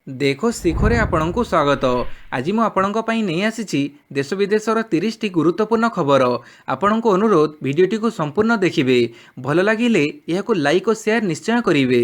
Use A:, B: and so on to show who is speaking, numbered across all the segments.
A: देखो शिखरे आपणଙ୍କୁ स्वागत। आज ମୁଁ ଆପଣଙ୍କ ପାଇଁ ନେଇ ଆସିଛି ଦେଶ ବିଦେଶର 30ଟି ଗୁରୁତ୍ୱପୂର୍ଣ୍ଣ ଖବର। ଆପଣଙ୍କୁ ଅନୁରୋଧ ଭିଡ଼ିଓଟିକୁ ସମ୍ପୂର୍ଣ୍ଣ ଦେଖିବେ। ଭଲ ଲାଗିଲେ ଏହାକୁ ଲାଇକ୍ ଓ ସେୟାର ନିଶ୍ଚୟ କରିବେ।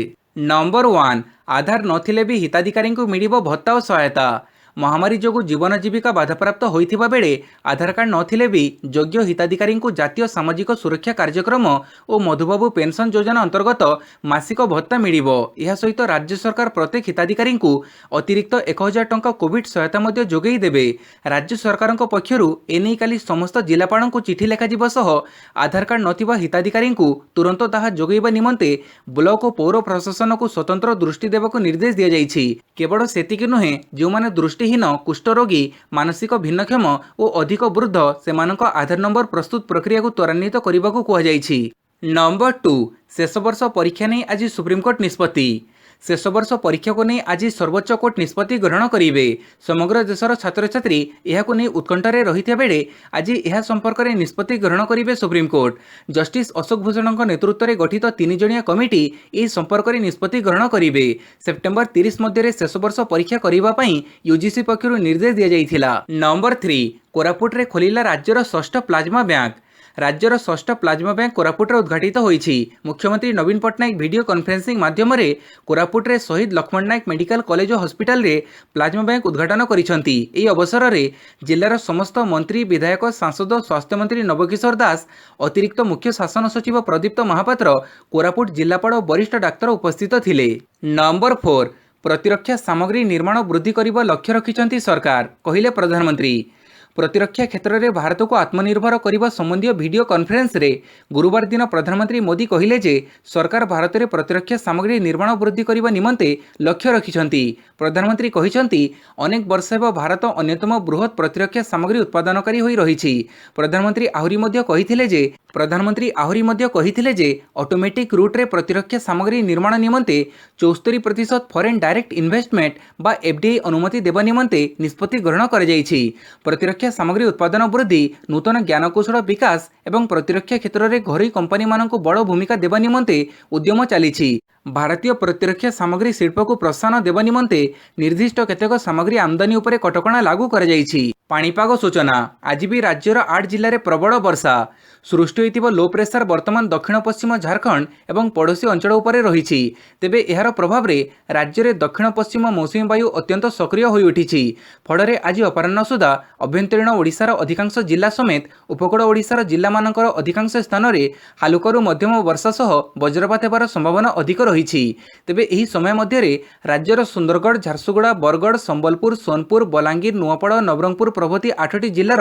A: ନମ୍ବର 1, ଆଧାର ନଥିଲେ ବି ହିତାଧିକାରୀଙ୍କୁ ମିଳିବ ଭତ୍ତା ଓ ସହାୟତା। महामारी जोगु जीवन जीविका बाधाप्राप्त होइथिबा बेले आधार कार्ड नथिले भी योग्य हिताधिकारीଙ୍କୁ जातीय सामाजिक सुरक्षा कार्यक्रम और मधुबाबू पेंशन योजना अंतर्गत मासिक भत्ता मिलिबो। यह सहित राज्य सरकार प्रत्येक हिताधिकारीଙ୍କୁ अतिरिक्त 1000 टंका कोविड सहायता मध्य जोगई देबे। राज्य सरकारଙ୍କ पक्षरु एनै काली समस्त जिलापालଙ୍କୁ चिठी लेखा जिबो सह आधार कार्ड नथिबा हिताधिकारीଙ୍କୁ तुरंत ताहा जोगैबा निमंते ब्लॉक और पौर प्रशासन को स्वतंत्र दृष्टि देबाको निर्देश दिया जाइछि। केवल सेतिकि नुहे जो माने दृष्टिहीन कुष्ठरोगी मानसिक भिन्नक्षम और अधिक वृद्ध सेमानक आधार नंबर प्रस्तुत प्रक्रिया को त्वरान्वित करने को कहुଯାଇଛି। नंबर 2, शेष वर्ष परीक्षा नहीं आज सुप्रीमकोर्ट निष्पत्ति। शेष वर्ष परीक्षा को नहीं आज सर्वोच्च कोर्ट निष्पत्ति ग्रहण करेंगे। समग्र देशर छात्र छात्री यह नहीं उत्कंठारे रही बेले आज यह संपर्क में निष्पत्ति ग्रहण करेंगे सुप्रीमकोर्ट। जस्टिस अशोक भूषण नेतृत्व में गठित 3 जणिया कमिटी यह संपर्क में निष्पत्ति ग्रहण करेंगे। सेप्टेम्बर 30 मध्य शेष वर्ष परीक्षा करने यूजीसी पक्षर निर्देश दि जाइथिला। नंबर 3, कोरापुट रे खोलिला राज्यर 6ठ प्लाज्मा बैंक। राज्यर 6ठ प्लाज्मा बैंक कोरापुट उद्घाटित होईछि। मुख्यमंत्री नवीन पट्टनायक वीडियो कॉन्फ्रेंसिंग माध्यम रे कोरापुट रे शहीद लक्ष्मण नायक मेडिकल कॉलेज और हॉस्पिटल रे प्लाज्मा बैंक उद्घाटन करिसंती। एही अवसर रे जिल्लार समस्त मंत्री विधायक सांसद स्वास्थ्य मंत्री नवकिशोर दास अतिरिक्त मुख्य शासन सचिव प्रदीप्त महापात्र कोरापुट जिलापाल और वरिष्ठ डाक्तर उपस्थित थिले। नंबर 4, प्रतिरक्षा सामग्री निर्माण वृद्धि करने लक्ष्य रखिछंती सरकार, कहिले प्रधानमंत्री। प्रतिरक्षा क्षेत्र में भारत को आत्मनिर्भर करने संबंधी वीडियो कॉन्फ्रेंस रे गुरुवार दिन प्रधानमंत्री मोदी कहिले जे सरकार भारत में प्रतिरक्षा सामग्री निर्माण वृद्धि करने निमंते लक्ष्य रखिछंती। प्रधानमंत्री कहिसंती अनेक वर्ष हेब भारत अन्यतम बृहत प्रतिरक्षा सामग्री उत्पादनकारी होई रहिछि। प्रधानमंत्री आहुरी मध्य कहिथिले जे ऑटोमेटिक रूट रे प्रतिरक्षा सामग्री निर्माण निमंते 74% फॉरेन डायरेक्ट इन्वेस्टमेंट बा एफडीआई अनुमति देवा निमंते निष्पत्ति ग्रहण कर जाइछि। प्रतिरक्षा सामग्री उत्पादन वृद्धि, नूतन ज्ञानकौशल विकास एवं प्रतिरक्षा क्षेत्र में घरोई कंपनी मानक बड़ भूमिका देवा निमंते उद्यम चली। भारतीय प्रतिरक्षा सामग्री शिल्प को प्रोत्साहन देवा निमंते निर्दिष्ट केतेक सामग्री आमदानी उपरे कटकणा लागू कर जाइछि। पाणीपाग सूचना, आज भी राज्यर 8 जिले में प्रबल वर्षा सृष्टि होइतिबा लो प्रेशर वर्तमान दक्षिण पश्चिम झारखंड एवं पड़ोशी अंचल उपरे रहिछि। तेबे एहार प्रभाव रे राज्य में दक्षिण पश्चिम मौसुमी वायु अत्यंत सक्रिय होई उठिछि। फଳରେ आज अपराह्न सुधा अभ्यंतरीण ओडिशार अधिकांश जिला समेत उपकूल ओडिशार जिला मानकर अधिकांश स्थान में हालुकरू मध्यम वर्षा सह वज्रपात हेबार संभावना अधिक रहिछि। तेबे एही समय मध्य राज्यर सुंदरगढ़, झारसुगुड़ा, बरगढ़, संबलपुर, सोनपुर, बलांगीर, नुआपड़ा, नवरंगपुर प्रभृति 8टी जिलार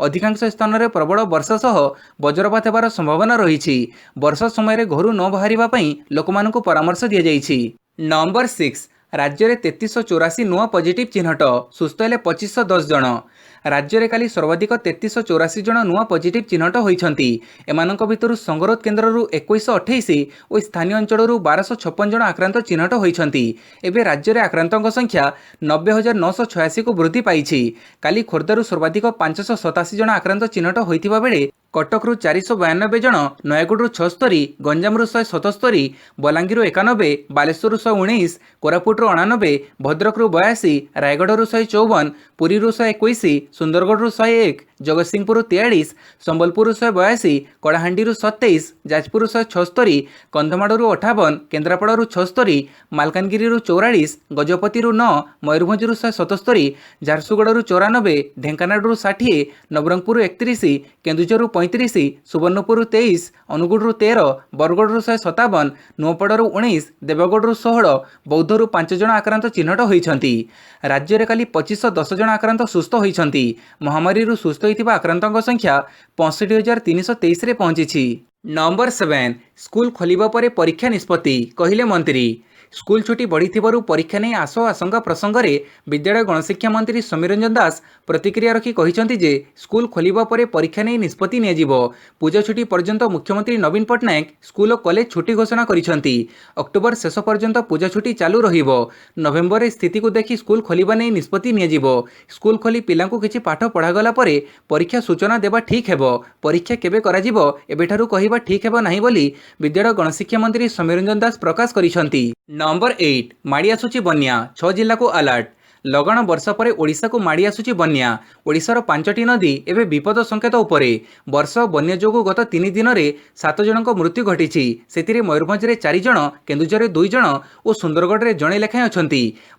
A: अधिकांश स्थान में प्रबल वर्षा सह वज्रपात हेबार संभावना रहिछि। वर्षा समय घरू न बाहरिबा पई लोकमानकु परामर्श दिया जाइछि। नंबर 6, राज्य में 3384 नुआ पॉजिटिव चिन्हट, सुस्थ हेले 2510 जन। राज्य में काली सर्वाधिक 3384 जन नुआ पॉजिटिव चिन्हट होइछंती। एमानक भितरु संगरोध केन्द्ररू 2128 और स्थानीय अंचलरू 1256 जन आक्रांत चिन्हट होइछंती। एबे राज्य में आक्रांतों संख्या 90,986 को वृद्धि पाइछि। काली खोर्धारू सर्वाधिक 587 जन आक्रांत चिन्हट होइथिबा बेले कटकरू 492 जन, नयागढ़ 76, गंजामरू 177, बलांगीर 91, बालेश्वर 119, कोरापुट 99, भद्रक 82, रायगढ़ 154, पुरी 121, सुंदरगढ़ 101, जगतसिंहपुर 43, संबलपुर 182, कलाहांडी 27, जाजपुर 176, कंधमाड़ू 58, केन्द्रापड़ा 76, मालकानगिरी 44, गजपति 9, मयूरभंज 177, झारसुगुड़ा 94, ढेंकानाल 60, नवरंगपुर 31, केन्दुझर 35, सुवर्णपुर 23, अनुगुड़ 13, बरगढ़ 157, नुआपड़ा 19, देवगढ़ 16, बौद्धरू 5 जन आक्रांत चिन्हट होइछंती। राज्य में काली 2510 जन आक्रांत सुस्थ होइछंती। महामारी सुस्थ होइतिबा आक्रांतों संख्या 65,323 रे पहुंची। नंबर 7, स्कूल खोलिबा परे परीक्षा निष्पत्ति, कहिले मंत्री। स्कूल छुट्टी बढ़ी परीक्षा नहीं आस आशंका प्रसंग में विद्यालय गणशिक्षा मंत्री समीर रंजन दास प्रतिक्रिया रखी कहिसंती जे स्कूल खोलिबा परे परीक्षा नहीं निष्पत्ति नियाजिबो। पूजा छुट्टी पर्यंत मुख्यमंत्री नवीन पट्टनायक स्कूल और कॉलेज छुट्टी घोषणा करिसंती। अक्टोबर शेष पर्यंत पूजा छुट्टी चालू रहिबो। नवेम्बर स्थिति को देखि स्कूल खोलिबा नहीं निष्पत्ति नियाजिबो। स्कूल खोली पिलांकु किछि पाठ पढ़ागला परे परीक्षा सूचना देबा ठीक हेबो। परीक्षा केबे कराजिबो एबेठारु कहिबा ठीक हेबो नाही बोली विद्यालय गणशिक्षा मंत्री समीर रंजन दास प्रकाश करिसंती। नंबर 8 माड़ी आसुची बन्या 6 जिला को अलर्ट। लगन वर्षा पर ओडिशा को माड़ी आसुची बन्या। ओडिशार 5टी नदी एवं विपद संकेत उपरे। वर्ष बन्या जोगु गत 3 दिन में 7 जनक मृत्यु घटी। से मयूरभंज में 4 जन, केन्दुझर 2 जन और सुंदरगढ़ में जड़े लेखाएं अच्छा।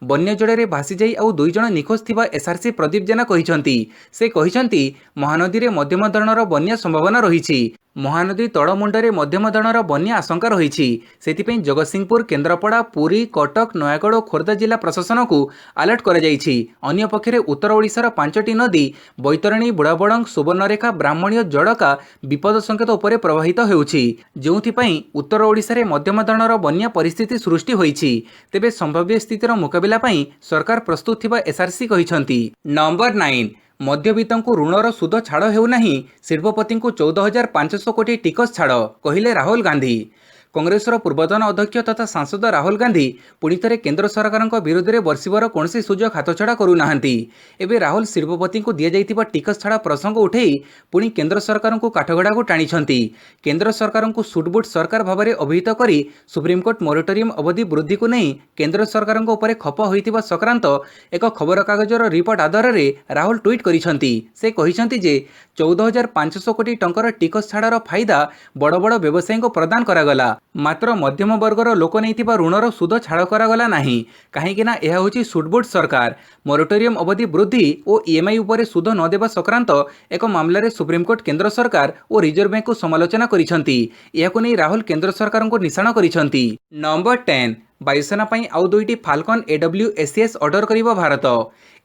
A: बन्या जड़े भासी जाई आउ 2 जन निखोज थिबा एसआरसी प्रदीप जेना कहिसंती। से कहिसंती महानदी में मध्यम धरणर बन्या संभावना रही। महानदी तड़मुंडे मध्यम धरणर बन्या आशंका रही। से जगतसिंहपुर, केन्द्रापड़ा, पुरी, कटक, नयागढ़ और खोर्धा जिला प्रशासन को अलर्ट कर अन्य पक्षरे उत्तर ओडिशार 5टी नदी बैतरणी, बुढ़ाबड़ंग, सुवर्णरेखा, ब्राह्मणी और जड़का विपद संकेत उपरे प्रवाहित होउछि, जोंथिपई उत्तर ओडिशारे मध्यम धरणर बन्या परिस्थिति सृष्टि होइछि। तेबे संभाव्य स्थितिर मुकाबिला पई सरकार प्रस्तुत थिबा एसआरसी कहिसंती। नंबर 9 मध्यवित्त को ऋणर सुध छाड़ हेउना, शिल्पपति को 14,500 कोटी टिकस छाड़ कहिले राहुल गांधी। कांग्रेसर पूर्वतन अध्यक्ष तथा सांसद राहुल गांधी पुणी थे केन्द्र सरकार विरोध में बर्षिबर कौन सुजोग हाथछड़ा करूना। एवं राहुल शिल्पपति को दि जाइथिबा टिकस छाड़ प्रसंग उठे पुणी केन्द्र सरकार को काठगड़ा को टाणी। केन्द्र सरकार को सुटबुट सरकार भाव में अभिहित कर सुप्रीमकोर्ट मोराटोरियम अवधि वृद्धि को नहीं केन्द्र सरकार उपर खप होइथिबा संक्रांत एक खबर कागजर रिपोर्ट आधार में राहुल ट्वीट करिसेंती। से कहिसेंती जे 14,500 कोटी टंकर टिकस छाड़र फायदा बड़ बड़ व्यवसायी को प्रदान करागला, मात्र मध्यम वर्गर लोक नहीं ऋणर सुध छाड़ करागला नहीं। कहीं यह हूँ सुटबुट सरकार मोराटोरियम अवधि वृद्धि और ईएमआई उपर सुध न देवा संक्रांत एक मामलें सुप्रीमकोर्ट केन्द्र सरकार और रिजर्व बैंक को समालोचना करिसेंती। यहाकु नहीं राहुल केन्द्र सरकार को निशाण करिसेंती। नंबर 10 वायुसेना पई आउ 2टी फाल्कन AWACS ऑर्डर करिबो भारत।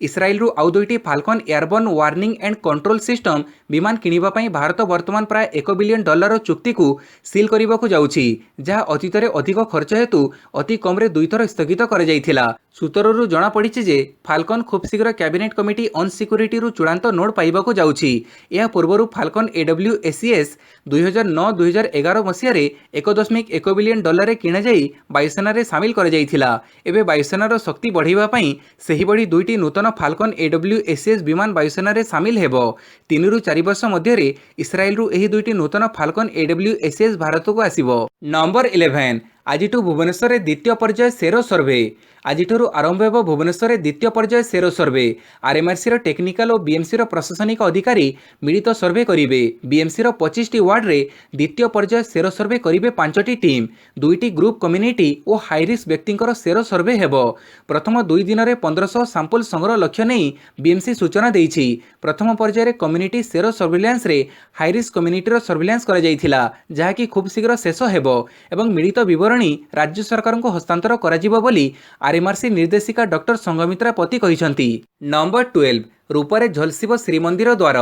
A: इस्राएल आउ 2टी Phalcon airborne warning and control system विमान किनिबा पई भारत वर्तमान प्राय $1 बिलियन चुक्ति को सील करने को जाउछि, जहाँ अतीत में अधिक खर्च हेतु अति कम 2 थर स्थगित कर जाइथिला। सूत्ररू जना पड़िछि जे फाल्कन खूब शीघ्र कैबिनेट कमिटी ऑन सिक्योरिटी रु चूड़ांत नोट पाइबा को जाउछि। या पूर्व फाल्कन AWACS 2009-2011 मसीह $1.1 बिलियन किणा जाई वायुसेना रे सामिल कर जाइथिला। एबे वायुसेनार शक्ति बढ़ाइबा पई सेही बड़ी 2टी नूतन फाल्कन AWACS विमान वायुसेना रे सामिल हेबो। 3 रु 4 वर्ष मध्य इस्राएल रु एही 2टी नूतन फाल्कन AWACS भारत को आसिबो। नंबर 11 आज भुवनेश्वर द्वितीय पर्याय सेरो सर्वे। आज आरंभ हो भुवनेश्वर द्वितीय पर्याय सेरो सर्वे। आरएमआरसी टेक्निकल और बीएमसी प्रशासनिक अधिकारी मिलित सर्वे करेंगे। बीएमसी 25टी वार्ड रे द्वितीय पर्याय सेरो सर्वे करेंगे 5टी टीम, 2टी ग्रुप कम्युनिटी और हाईरिस्क व्यक्तिंकर सेरो सर्वे हेबो। प्रथम 2 दिन में 1500 सैंपल संग्रह लक्ष्य नहीं बीएमसी सूचना देइछि। प्रथम पर्याय कम्युनिटी सेरो सर्विलांस रे हाईरिस्क कम्युनिटी सर्विलांस करा जाइथिला, जहाँकि खूब शीघ्र शेष हेबो एवं मिलित विवरणी राज्य सरकार को हस्तांतर कराजिबो बोली आरएमआरसी निर्देशिका डॉक्टर संघमित्रा पति कहिसंती। नंबर 12 रूपारे झलसिब श्रीमंदिर द्वार।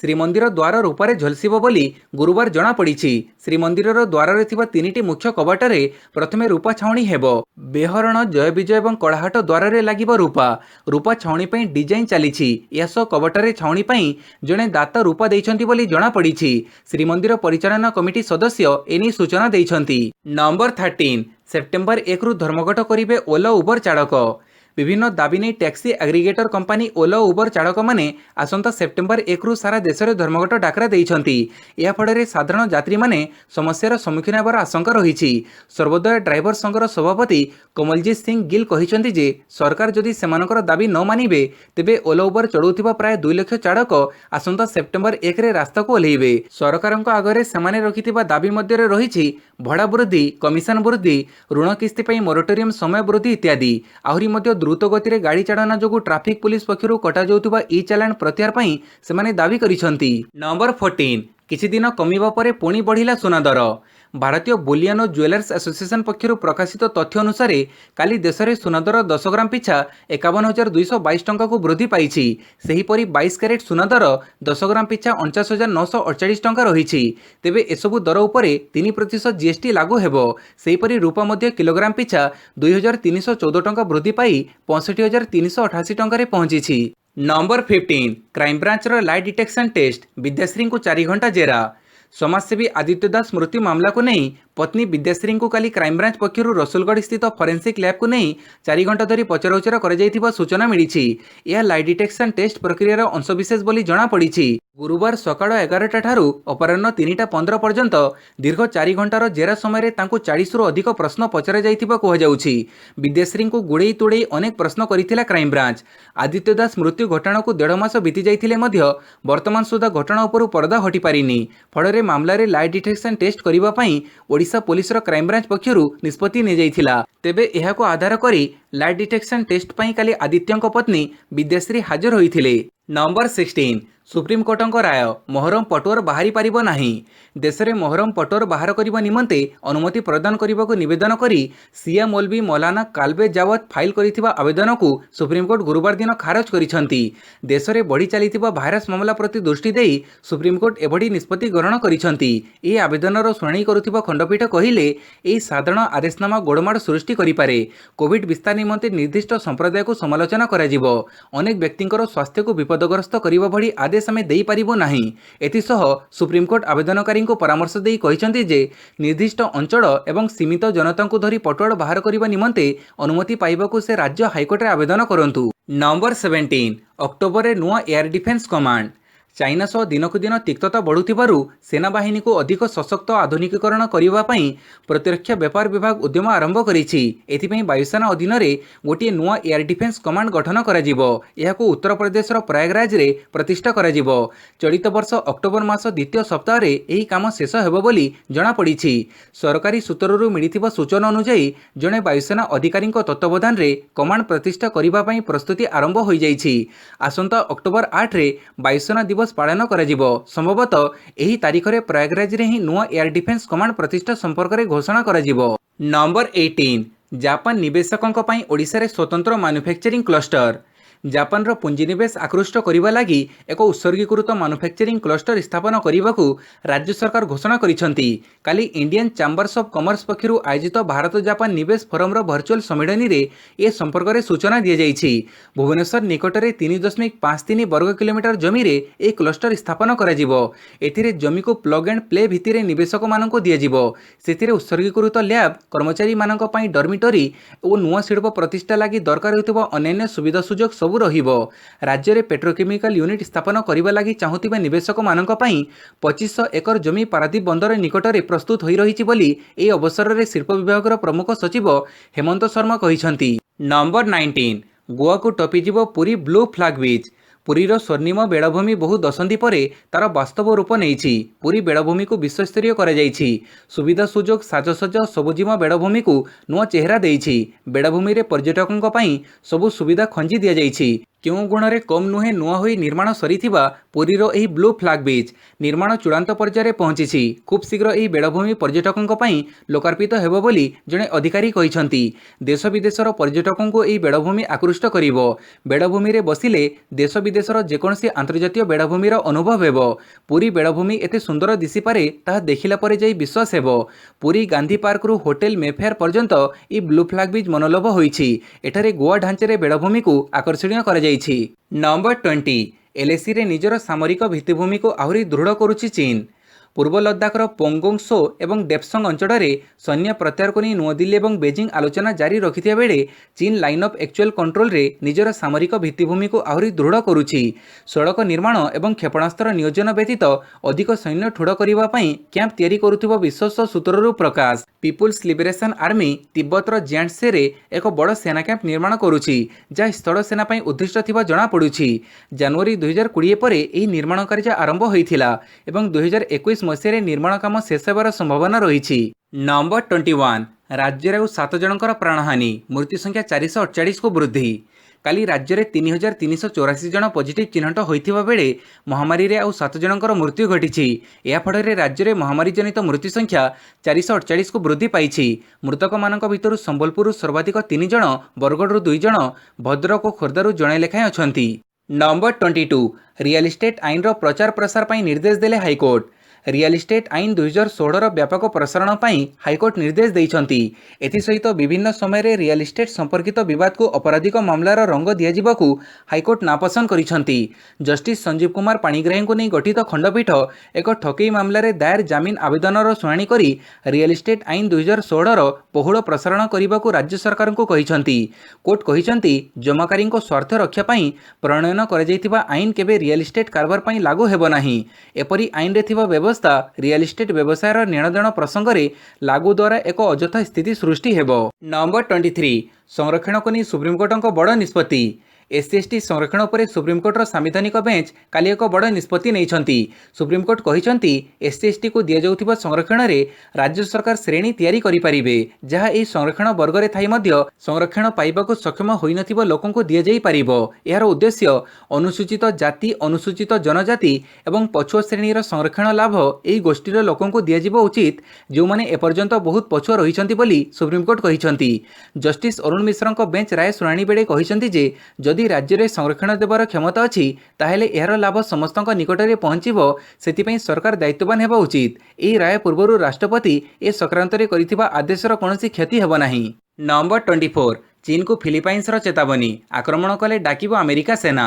A: श्रीमंदिर द्वार रूपारे झलसिब बोली गुरुवार जना पड़िछि। श्रीमंदिर द्वार रे थिबा 3टी मुख्य कवाट रे प्रथमे रूपा छाउणी हेबो। बेहरण, जय विजय और कड़ाहाट द्वार रे लागिबो रूपा। रूपा छाउणी पई डिजाइन चलीछि। यासो कवाट रे छाउणी पई जणे दाता रूपा देइछंती बोली जना पड़िछि। श्रीमंदिर परिचालना कमिटी सदस्य एनी सूचना देइछंती। नंबर 13 सेप्टेम्बर 1 रु धर्मघट करिवे ओला उबर चालक। विभिन्न दाबी नहीं टैक्सी एग्रिगेटर कंपनी ओला उबर चालक माने आसंता सेप्टेम्बर 1 रु सारा देश में धर्मघट डाकरा देइछंती। या फଳରେ साधारण यात्री माने समस्यार सम्मुखीन होबार आशंका रही। सर्वोदय ड्राइवर संघर सभापति कमलजीत सिंह गिल कहिसंती जे सरकार जदि सेमानकर दाबी न मानिबे तेबे ओला उबर चलाउथिबा प्राय 2 लाख चालक आसंता सेप्टेम्बर 1 रे रास्ता को ओल्हेइबे। सरकारक आगरे सेमाने रखिथिबा दाबी मध्य रही भड़ा वृद्धि, कमिशन वृद्धि, ऋण किस्ती पई मोराटोरियम समय वृद्धि इत्यादि। आहुरी मध्य द्रुत गति रे गाड़ी चालना जोगु ट्राफिक पुलिस पक्षरु कटा जाउथुबा ई चालान प्रत्याहार पई सेमाने दाबी करिसंती। नंबर 14 किछि दिन कमिबा परे पुणी बढ़िला सोना दर। भारतीय बुलियन और ज्वेलर्स एसोसिएशन पक्षरु प्रकाशित तथ्य अनुसार काली देश में सोना दर 10 ग्राम पिछा 51,222 टंका को वृद्धि पाई। सेहीपरि 22 कैरेट सोना दर 10 ग्राम पिछा 49,948 टंका रही। तेबे एसबु दर उपरे 3% जीएसटी लागू हेबो। सेहीपरि रूपा मध्य किलोग्राम पिछा 2,314 टंका वृद्धि पाई 65,388 टंका रे पहुंची। नंबर 15 क्राइमब्रांच लाई डिटेक्शन टेस्ट विद्याश्री को 4 घंटा जेरा। समाजसेवी आदित्य दास मृत्यु मामला को नहीं पत्नी विद्याश्री को काली क्राइमब्रांच पक्षर रसुलगढ़ स्थित फरेन्सिक लैब को नहीं 4 घंटा धरी पचराउचरा कर सूचना मिली। यह लाई डिटेक्शन टेस्ट प्रक्रियार अंशविशेष बोली जना पड़ी। गुरुवार सकाळ 11टा ଠାରୁ ଅପରାହ୍ନ 3ଟା 15 ପର୍ଯ୍ୟନ୍ତ ଦୀର୍ଘ 4 ଘଣ୍ଟାର ଜେରା ସମୟରେ ତାଙ୍କୁ 40ରୁ ଅଧିକ ପ୍ରଶ୍ନ ପଚରାଯାଇଥିବା କୁହାଯାଉଛି। ବିଦେଶ୍ରୀଙ୍କୁ ଗୁଡ଼େଇ ତୁଡ଼େଇ ଅନେକ ପ୍ରଶ୍ନ କରିଥିଲା କ୍ରାଇମବ୍ରାଞ୍ଚ। ଆଦିତ୍ୟ ଦାସ ମୃତ୍ୟୁ ଘଟଣାକୁ 1.5 ମାସ ବିତି ଯାଇଥିଲେ ମଧ୍ୟ ବର୍ତ୍ତମାନ ସୁଦ୍ଧା ଘଟଣା ଉପରୁ ପରଦା ହଟିପାରିନି। ଫଳରେ ମାମଲାରେ ଲାଏ ଡିଟେକ୍ସନ ଟେଷ୍ଟ କରିବା ପାଇଁ ଓଡ଼ିଶା ପୋଲିସର କ୍ରାଇମବ୍ରାଞ୍ଚ ପକ୍ଷରୁ ନିଷ୍ପତ୍ତି ନିଆଯାଇଥିଲା। ତେବେ ଏହାକୁ ଆଧାର କରି ଲାଏ ଡିଟେକ୍ସନ ଟେଷ୍ଟ ପାଇଁ କାଲି ଆଦିତ୍ୟଙ୍କ ପତ୍ନୀ ବିଦେଶ୍ରୀ ହାଜର ହୋଇଥିଲେ। ନମ୍ବର 16 ସୁପ୍ରିମକୋର୍ଟଙ୍କ ରାୟ ମହରମ ପଟୁଆର ବାହାରି ପାରିବ ନାହିଁ। ଦେଶରେ ମହରମ ପଟୁଆର ବାହାର କରିବା ନିମନ୍ତେ ଅନୁମତି ପ୍ରଦାନ କରିବାକୁ ନିବେଦନ କରି ସିଆ ମୌଲବୀ ମୌଲାନା କାଲବେ ଜାୱତ ଫାଇଲ କରିଥିବା ଆବେଦନକୁ ସୁପ୍ରିମକୋର୍ଟ ଗୁରୁବାର ଦିନ ଖାରଜ କରିଛନ୍ତି। ଦେଶରେ ବଢ଼ି ଚାଲିଥିବା ଭାଇରସ ମାମଲା ପ୍ରତି ଦୃଷ୍ଟି ଦେଇ ସୁପ୍ରିମକୋର୍ଟ ଏଭଳି ନିଷ୍ପତ୍ତି ଗ୍ରହଣ କରିଛନ୍ତି। ଏହି ଆବେଦନର ଶୁଣାଣି କରୁଥିବା ଖଣ୍ଡପୀଠ କହିଲେ ଏହି ସାଧାରଣ ଆଦେଶନାମା ଗୋଳମାଳ ସୃଷ୍ଟି କରିପାରେ। କୋଭିଡ ବିସ୍ତାର ନିମନ୍ତେ ନିର୍ଦ୍ଦିଷ୍ଟ ସମ୍ପ୍ରଦାୟକୁ ସମାଲୋଚନା କରାଯିବ। ଅନେକ ବ୍ୟକ୍ତିଙ୍କର ସ୍ୱାସ୍ଥ୍ୟକୁ ବିପଦଗ୍ରସ୍ତ କରିବା ଭଳି ଆଦେଶ ଆମେ ଦେଇପାରିବୁ ନାହିଁ। ଏଥିସହ ସୁପ୍ରିମକୋର୍ଟ ଆବେଦନକାରୀଙ୍କୁ ପରାମର୍ଶ ଦେଇ କହିଛନ୍ତି ଯେ ନିର୍ଦ୍ଦିଷ୍ଟ ଅଞ୍ଚଳ ଏବଂ ସୀମିତ ଜନତାଙ୍କୁ ଧରି ପଟୁଆର ବାହାର କରିବା ନିମନ୍ତେ ଅନୁମତି ପାଇବାକୁ ସେ ରାଜ୍ୟ ହାଇକୋର୍ଟରେ ଆବେଦନ କରନ୍ତୁ। ନମ୍ବର 17 ଅକ୍ଟୋବରରେ ନୂଆ ଏୟାର ଡିଫେନ୍ସ କମାଣ୍ଡ। ଚାଇନା ସହ ଦିନକୁ ଦିନ ତିକ୍ତତା ବଢ଼ୁଥିବାରୁ ସେନାବାହିନୀକୁ ଅଧିକ ସଶକ୍ତ ଆଧୁନିକୀକରଣ କରିବା ପାଇଁ ପ୍ରତିରକ୍ଷା ବ୍ୟାପାର ବିଭାଗ ଉଦ୍ୟମ ଆରମ୍ଭ କରିଛି। ଏଥିପାଇଁ ବାୟୁସେନା ଅଧୀନରେ ଗୋଟିଏ ନୂଆ ଏୟାର ଡିଫେନ୍ସ କମାଣ୍ଡ ଗଠନ କରାଯିବ। ଏହାକୁ ଉତ୍ତରପ୍ରଦେଶର ପ୍ରୟାଗରାଜରେ ପ୍ରତିଷ୍ଠା କରାଯିବ। ଚଳିତ ବର୍ଷ ଅକ୍ଟୋବର ମାସ ଦ୍ୱିତୀୟ ସପ୍ତାହରେ ଏହି କାମ ଶେଷ ହେବ ବୋଲି ଜଣାପଡ଼ିଛି। ସରକାରୀ ସୂତ୍ରରୁ ମିଳିଥିବା ସୂଚନା ଅନୁଯାୟୀ ଜଣେ ବାୟୁସେନା ଅଧିକାରୀଙ୍କ ତତ୍ତ୍ୱାବଧାନରେ କମାଣ୍ଡ ପ୍ରତିଷ୍ଠା କରିବା ପାଇଁ ପ୍ରସ୍ତୁତି ଆରମ୍ଭ ହୋଇଯାଇଛି। ଆସନ୍ତା ଅକ୍ଟୋବର 8ରେ ବାୟୁସେନା ଦିବସ ପାଳନ କରାଯିବ। ସମ୍ଭବତଃ ଏହି ତାରିଖରେ ପ୍ରୟାଗରାଜରେ ହିଁ ନୂଆ ଏୟାର ଡିଫେନ୍ସ କମାଣ୍ଡ ପ୍ରତିଷ୍ଠା ସମ୍ପର୍କରେ ଘୋଷଣା କରାଯିବ। ନମ୍ବର 18 ଜାପାନ ନିବେଶକଙ୍କ ପାଇଁ ଓଡ଼ିଶାରେ ସ୍ୱତନ୍ତ୍ର ମାନୁଫ୍ୟାକ୍ଚରିଂ କ୍ଲଷ୍ଟର। ଜାପାନର ପୁଞ୍ଜିନିବେଶ ଆକୃଷ୍ଟ କରିବା ଲାଗି ଏକ ଉତ୍ସର୍ଗୀକୃତ ମାନୁଫ୍ୟାକ୍ଚରିଂ କ୍ଲଷ୍ଟର ସ୍ଥାପନ କରିବାକୁ ରାଜ୍ୟ ସରକାର ଘୋଷଣା କରିଛନ୍ତି। କାଲି ଇଣ୍ଡିଆନ୍ ଚାମ୍ବର୍ସ ଅଫ୍ କମର୍ସ ପକ୍ଷରୁ ଆୟୋଜିତ ଭାରତ ଜାପାନ ନିବେଶ ଫୋରମର ଭର୍ଚୁଆଲ ସମ୍ମିଳନୀରେ ଏ ସମ୍ପର୍କରେ ସୂଚନା ଦିଆଯାଇଛି। ଭୁବନେଶ୍ୱର ନିକଟରେ 3.53 ବର୍ଗ କିଲୋମିଟର ଜମିରେ ଏହି କ୍ଲଷ୍ଟର ସ୍ଥାପନ କରାଯିବ। ଏଥିରେ ଜମିକୁ ପ୍ଲଗ ଆଣ୍ଡ ପ୍ଲେ ଭିତ୍ତିରେ ନିବେଶକମାନଙ୍କୁ ଦିଆଯିବ। ସେଥିରେ ଉତ୍ସର୍ଗୀକୃତ ଲ୍ୟାବ୍, କର୍ମଚାରୀମାନଙ୍କ ପାଇଁ ଡର୍ମିଟରି ଓ ନୂଆ ଶିଳ୍ପ ପ୍ରତିଷ୍ଠା ଲାଗି ଦରକାର ହେଉଥିବା ଅନ୍ୟାନ୍ୟ ସୁବିଧା ସୁଯୋଗ ସବୁ ରହିବ। ରାଜ୍ୟରେ ପେଟ୍ରୋକେମିକାଲ ୟୁନିଟ୍ ସ୍ଥାପନ କରିବା ଲାଗି ଚାହୁଁଥିବା ନିବେଶକମାନଙ୍କ ପାଇଁ 2500 ଏକର ଜମି ପାରାଦୀପ ବନ୍ଦର ନିକଟରେ ପ୍ରସ୍ତୁତ ହୋଇ ରହିଛି ବୋଲି ଏହି ଅବସରରେ ଶିଳ୍ପ ବିଭାଗର ପ୍ରମୁଖ ସଚିବ ହେମନ୍ତ ଶର୍ମା କହିଛନ୍ତି। ନମ୍ବର 19 ଗୋଆକୁ ଟପିଯିବ ପୁରୀ ବ୍ଲୁ ଫ୍ଲାଗ ବିଚ୍। ପୁରୀର ସ୍ୱର୍ଣ୍ଣିମ ବେଳାଭୂମି ବହୁ ଦଶନ୍ଧି ପରେ ତାର ବାସ୍ତବ ରୂପ ନେଇଛି। ପୁରୀ ବେଳାଭୂମିକୁ ବିଶ୍ୱସ୍ତରୀୟ କରାଯାଇଛି। ସୁବିଧା ସୁଯୋଗ, ସାଜସଜ୍ଜା ସବୁଜିମା ବେଳାଭୂମିକୁ ନୂଆ ଚେହେରା ଦେଇଛି। ବେଳାଭୂମିରେ ପର୍ଯ୍ୟଟକଙ୍କ ପାଇଁ ସବୁ ସୁବିଧା ଖଞ୍ଜି ଦିଆଯାଇଛି। କେଉଁ ଗୁଣରେ କମ୍ ନୁହେଁ, ନୂଆ ହୋଇ ନିର୍ମାଣ ସରିଥିବା ପୁରୀର ଏହି ବ୍ଲୁ ଫ୍ଲାଗ ବିଚ୍ ନିର୍ମାଣ ଚୂଡ଼ାନ୍ତ ପର୍ଯ୍ୟାୟରେ ପହଞ୍ଚିଛି। ଖୁବ୍ ଶୀଘ୍ର ଏହି ବେଳାଭୂମି ପର୍ଯ୍ୟଟକଙ୍କ ପାଇଁ ଲୋକାର୍ପିତ ହେବ ବୋଲି ଜଣେ ଅଧିକାରୀ କହିଛନ୍ତି। ଦେଶ ବିଦେଶର ପର୍ଯ୍ୟଟକଙ୍କୁ ଏହି ବେଳାଭୂମି ଆକୃଷ୍ଟ କରିବ। ବେଳାଭୂମିରେ ବସିଲେ ଦେଶ ବିଦେଶର ଯେକୌଣସି ଆନ୍ତର୍ଜାତୀୟ ବେଳାଭୂମିର ଅନୁଭବ ହେବ। ପୁରୀ ବେଳାଭୂମି ଏତେ ସୁନ୍ଦର ଦିଶିପାରେ ତାହା ଦେଖିଲା ପରେ ଯାଇ ବିଶ୍ୱାସ ହେବ। ପୁରୀ ଗାନ୍ଧୀ ପାର୍କରୁ ହୋଟେଲ ମେଫେୟାର ପର୍ଯ୍ୟନ୍ତ ଏହି ବ୍ଲୁ ଫ୍ଲାଗ ବିଚ୍ ମନୋଲୋଭ ହୋଇଛି। ଏଠାରେ ଗୋଆ ଢାଞ୍ଚାରେ ବେଳାଭୂମିକୁ ଆକର୍ଷଣୀୟ କରାଯାଇଛି। ନମ୍ବର 20 ଏଲଏସିରେ ନିଜର ସାମରିକ ଭିତ୍ତିଭୂମିକୁ ଆହୁରି ଦୃଢ଼ କରୁଛି ଚୀନ। ପୂର୍ବ ଲଦାଖର ପୋଙ୍ଗୋଙ୍ଗ ସୋ ଏବଂ ଡେପସଙ୍ଗ ଅଞ୍ଚଳରେ ସୈନ୍ୟ ପ୍ରତ୍ୟାହାରକୁ ନେଇ ନୂଆଦିଲ୍ଲୀ ଏବଂ ବେଜିଂ ଆଲୋଚନା ଜାରି ରଖିଥିବା ବେଳେ ଚୀନ ଲାଇନ୍ ଅଫ୍ ଆକ୍ଚୁଆଲ କଣ୍ଟ୍ରୋଲରେ ନିଜର ସାମରିକ ଭିତ୍ତିଭୂମିକୁ ଆହୁରି ଦୃଢ଼ କରୁଛି। ସଡ଼କ ନିର୍ମାଣ ଏବଂ କ୍ଷେପଣାସ୍ତ୍ର ନିୟୋଜନ ବ୍ୟତୀତ ଅଧିକ ସୈନ୍ୟ ଠୁଳ କରିବା ପାଇଁ କ୍ୟାମ୍ପ ତିଆରି କରୁଥିବା ବିଶ୍ୱସ୍ତ ସୂତ୍ରରୁ ପ୍ରକାଶ। ପିପୁଲ୍ସ ଲିବରେସନ ଆର୍ମି ତିବ୍ବତର ଜିଆଙ୍ଗସେରେ ଏକ ବଡ଼ ସେନା କ୍ୟାମ୍ପ ନିର୍ମାଣ କରୁଛି, ଯାହା ସ୍ଥଳ ସେନା ପାଇଁ ଉଦ୍ଦିଷ୍ଟ ଥିବା ଜଣାପଡ଼ୁଛି। ଜାନୁଆରୀ 2020 ପରେ ଏହି ନିର୍ମାଣ କାର୍ଯ୍ୟ ଆରମ୍ଭ ହୋଇଥିଲା ଏବଂ 2021 ମସିହାରେ ନିର୍ମାଣ କାମ ଶେଷ ହେବାର ସମ୍ଭାବନା ରହିଛି। ନମ୍ବର 21 ରାଜ୍ୟରେ ଆଉ 7 ଜଣଙ୍କର ପ୍ରାଣହାନି, ମୃତ୍ୟୁ ସଂଖ୍ୟା 448କୁ ବୃଦ୍ଧି। କାଲି ରାଜ୍ୟରେ 3384 ଜଣ ପଜିଟିଭ୍ ଚିହ୍ନଟ ହୋଇଥିବା ବେଳେ ମହାମାରୀରେ ଆଉ 7 ଜଣଙ୍କର ମୃତ୍ୟୁ ଘଟିଛି। ଏହାଫଳରେ ରାଜ୍ୟରେ ମହାମାରୀଜନିତ ମୃତ୍ୟୁ ସଂଖ୍ୟା 448କୁ ବୃଦ୍ଧି ପାଇଛି। ମୃତକମାନଙ୍କ ଭିତରୁ ସମ୍ବଲପୁରରୁ ସର୍ବାଧିକ 3 ଜଣ, ବରଗଡ଼ରୁ 2 ଜଣ, ଭଦ୍ରକ ଓ ଖୋର୍ଦ୍ଧାରୁ ଜଣେ ଲେଖାଏଁ ଅଛନ୍ତି। ନମ୍ବର 22 ରିଅଲ୍ ଇଷ୍ଟେଟ୍ ଆଇନର ପ୍ରଚାର ପ୍ରସାର ପାଇଁ ନିର୍ଦ୍ଦେଶ ଦେଲେ ହାଇକୋର୍ଟ। रियल इस्टेट आईन 2016 व्यापक प्रसारण पर हाइकोर्ट निर्देश देइछंती। एथिसहित विभिन्न समय रियल इस्टेट संपर्कित विवाद को आपराधिक मामलार रंग दियाजिबाकू हाइकोर्ट नापसंद करिछंती। जस्टिस संजीव कुमार पाणिग्राही को नहीं गठित खंडपीठ एक ठकई मामलें दायर जमीन आवेदनर शुणाणी करी रियल इस्टेट आईन 2016 बहुल प्रसारण करने को राज्य सरकार को कहिछंती। कोर्ट कहिछंती जमाकारी स्वार्थ रक्षा पाई प्रणयन कर आईन केबे रियल इस्टेट कारबार पाई लागू हेबो नाही। एपरी आईन रे थिबा व्यवस्था रियल इस्टेट व्यवसायर नेणदेण प्रसंग में लागू द्वारा एक अଯଥା स्थिति सृष्टि हेबो। नंबर 23 संरक्षण को नहीं सुप्रीमकोर्ट बड़ निष्पत्ति। एससी संरक्षण पर सुप्रीमकोर्टर संवैधानिक बेंच काली एक बड़ निष्पत्ति नहीं। सुप्रीमकोर्ट कहते एससी को दि जाउथिबा संरक्षण में राज्य सरकार श्रेणी तैयारी करें जहाँ यह संरक्षण वर्ग में थी संरक्षण पाइबाकू सक्षम होई नथिबा लोकों को दि जाई पारिबो। यार उद्देश्य अनुसूचित जाति अनुसूचित जनजाति एवं पछुआ श्रेणीर संरक्षण लाभ यही गोष्ठीर लोकों को दि जाइबा उचित जो माने एपर्यंत बहुत पछुआ रहिछंती बोली सुप्रीमकोर्ट कहिछंती। जस्टिस अरुण मिश्रଙ୍କ बेंच राय शुणाणी बेले कहिछंती जे जदि राज्य में संरक्षण देवार क्षमता अच्छी ताहेले यार लाभ समस्त निकट में पहुंचो से सरकार दायित्ववान होगा उचित। यह राय पूर्व राष्ट्रपति ए संक्रांत में करिथिबा आदेशर कौन क्षति हेब नाही। नंबर 24 चीन को फिलिपाइन्सर चेतावनी आक्रमण कले डाकिबो अमेरिका सेना।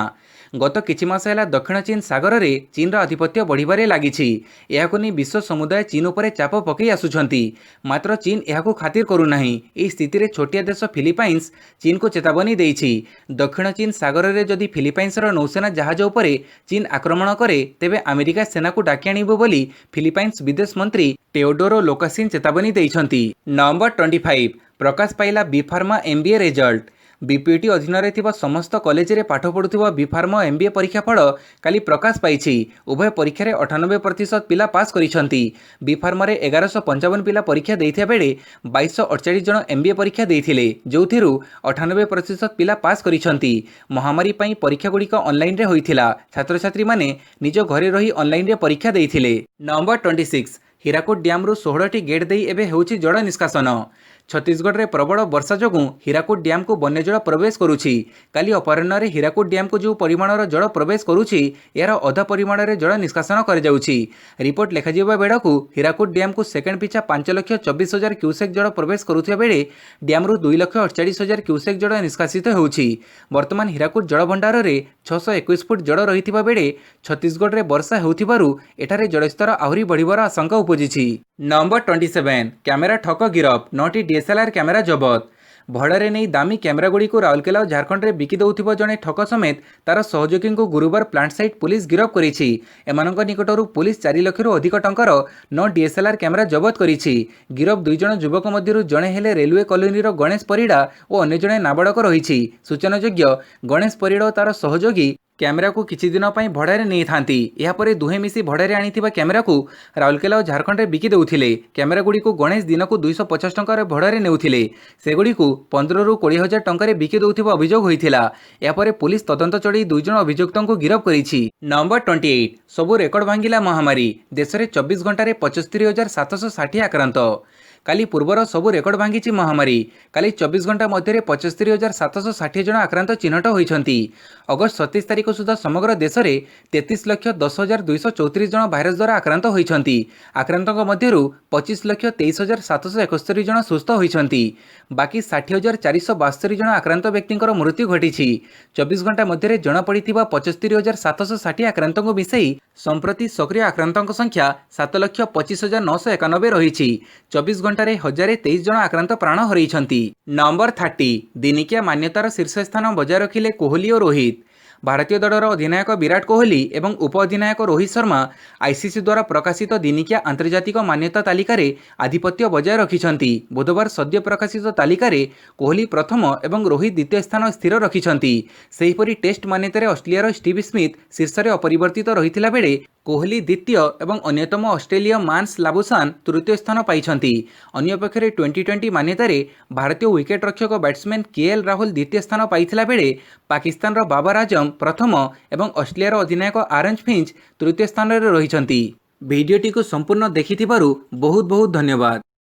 A: गत किछि मास है दक्षिण चीन सागर में चीन आधिपत्य बढ़िबारे लागिछि। एहाको नहीं विश्व समुदाय चीन उपरे चाप पकई आसुछंती मात्र चीन एहाको खातिर करूनाही। एही स्थिति रे छोटिया देश फिलिपाइन्स चीन को चेतावनी देइछि। दक्षिण चीन सागर में जदि फिलिपाइन्सर नौसेना जहाज उपरे चीन आक्रमण करे तेबे अमेरिका सेना को डाकी आनिबो बोली फिलिपाइन्स विदेश मंत्री टेओडोरो लोकासिन चेतावनी देइछंती। नंबर 25 प्रकाश पाइला B pharma MBA result. BPT अधीन में समस्त कॉलेज रे पाठ पढ़ुवा बी फार्मा एमबीए परीक्षा फल काली प्रकाश पाई। उभय परीक्षा 98% पिला पास करिसेंती। बी फार्मा 1155 पिला परीक्षा देइथिया बेले 2248 जन एमबीए परीक्षा देइथिले जोथिरु 98% पिला पास करिसेंती। महामारी पई परीक्षा गुड़िक ऑनलाइन रे होइथिला। छात्र छात्री माने निज घरे रही ऑनलाइन रे परीक्षा देइथिले। नंबर 26 हीराकुद डैम रु 16टी गेट देई एबे हेउछि जल निष्कासन। छत्तीसगढ़ में प्रबल वर्षा जोगुं हीराकुद डैम को बन्य जल प्रवेश करुछि। काली अपराह्न में हीराकुद डैम को जो परिमाणर जल प्रवेश करुछि यार अधा परिमाण में जल निष्कासन कर जाउछि। रिपोर्ट लेखाजिबा बेड़ाकू हीराकुद डैम को सेकेंड पिछा 5,24,000 क्यूसेक जल प्रवेश करुथिबा बेले डैम रु 2,48,000 क्यूसेक जल निष्कासित होउछि। वर्तमान हीराकुद जल भंडार में 621 फुट जल रहिथिबा बेले छत्तीसगढ़ में वर्षा हेउथिबारु एठारे जलस्तर आहुरी बढ़िबार आशंका उपजिछि। नंबर 27 कैमेरा ठक गिरफ 9टी डीएसएलआर कैमेरा जबत। भड़े नहीं दामी कैमेरा गुड़ी को राउरकेला और झारखंड में बिकी दौथिबा जड़े ठक समेत तार सहयोगी को गुरुवार प्लांट साइट पुलिस गिरफ करिछि। एमानंक निकटरू पुलिस 4 लाख रु अधिक टंकार 9 डीएसएलआर कैमेरा जबत करिछि। गिरफ 2 जण युवक मध्यरु जणे हेले रेलवे कॉलोनीर गणेश परिड़ा और अन्य जणे नाबाड़क रहिछि। सूचनायोग्य गणेश परिड़ा और तार सहयोगी कैमेरा को किछि दिन पई भड़ारे नहीं थांती। यापर दुहे मिसी भड़ारे आनिथिबा कैमेरा को राउरकेला और झारखंड में बिकी देउथिले। कैमेरा गुड़ी को गणेश दिन को 250 टंकार भड़ारे नेउथिले। सेगुड़ी को 15 रु 20,000 टंकार बिकी देउथिबा अभियोग होइथिला। यापर पुलिस तदंत चढ़ी 2 जण अभियुक्तों को गिरफ करिछि। नंबर 28 सबु रेकर्ड भांगिला महामारी। देश में 24 घंटे 75,760 आक्रांत। काली पूर्वर सबु रेकर्ड भांगी महामारी। काली 24 घंटा मध्य 75,760 जन आक्रांत चिन्हट होती। अगस्त 27 तारिख सुधा समग्र देश में 33,10,234 जन भाइरस द्वारा आक्रांत होती। आक्रांतों मध्य 25,23,771 जन सुस्थ होती। बाकी 60,472 जन आक्रांत व्यक्ति मृत्यु घटी। 24 घंटा मध्य जमापड़ी 75,760 आक्रांतों मिसाई संप्रति सक्रिय आक्रांतों संख्या 7,25,991 रही। 24 घंटे 1,023 जन आक्रांत प्राण हरइछंती। नंबर 30 दिनिकिया मान्यतार शीर्ष स्थान बजाय रखिले कोहली और रोहित। भारतीय दलर अधिनायक विराट कोहली एवं उप अधिनायक रोहित शर्मा आईसीसी द्वारा प्रकाशित दिनिकिया आंतर्जातिक मान्यता तालिकार आधिपत्य बजाय रखिछंती। बुधवार सद्य प्रकाशित तालिकार कोहली प्रथम एवं रोहित द्वितीय स्थान स्थिर रखिछंती। सेहीपरि टेस्ट मान्यतार ऑस्ट्रेलियार स्टीव स्मिथ शीर्ष में अपरिवर्तित रहिथिला बेले कोहली द्वितीय एवं अन्यतम ऑस्ट्रेलिया मान्स लाबुसान तृतीय स्थान पाइछंती। अन्य पक्षरे 2020 मान्यतार भारतीय विकेट रक्षक बैट्समैन केएल राहुल द्वितीय स्थान पाइथिला बेले पाकिस्तान बाबर आजम प्रथम एवं ऑस्ट्रेलियार अधिनायक आरन फिंच तृतीय स्थान में रहिछंती। भिडियोटी को संपूर्ण देखिथिबारु बहुत बहुत धन्यवाद।